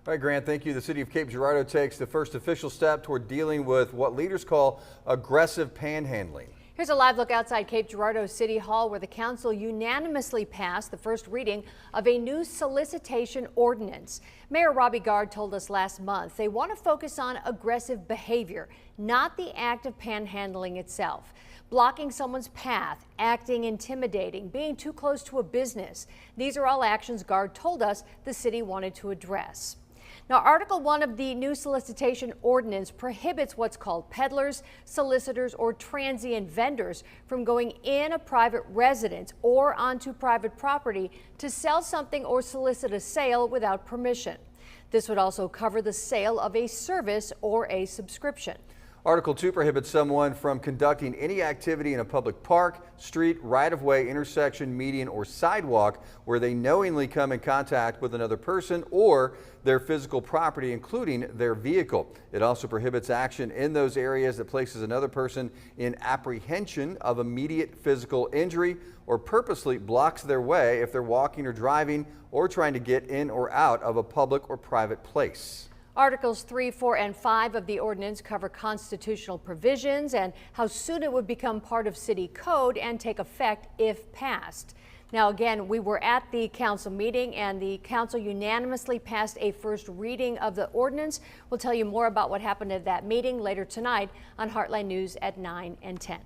All right, Grant, thank you. The city of Cape Girardeau takes the first official step toward dealing with what leaders call aggressive panhandling. Here's a live look outside Cape Girardeau City Hall, where the council unanimously passed the first reading of a new solicitation ordinance. Mayor Robbie Gard told us last month they want to focus on aggressive behavior, not the act of panhandling itself. Blocking someone's path, acting intimidating, being too close to a business. These are all actions Gard told us the city wanted to address. Now, Article 1 of the new solicitation ordinance prohibits what's called peddlers, solicitors, or transient vendors from going in a private residence or onto private property to sell something or solicit a sale without permission. This would also cover the sale of a service or a subscription. Article 2 prohibits someone from conducting any activity in a public park, street, right-of-way, intersection, median, or sidewalk where they knowingly come in contact with another person or their physical property, including their vehicle. It also prohibits action in those areas that places another person in apprehension of immediate physical injury or purposely blocks their way if they're walking or driving or trying to get in or out of a public or private place. Articles 3, 4, and 5 of the ordinance cover constitutional provisions and how soon it would become part of city code and take effect if passed. Now, again, we were at the council meeting and the council unanimously passed a first reading of the ordinance. We'll tell you more about what happened at that meeting later tonight on Heartland News at 9 and 10.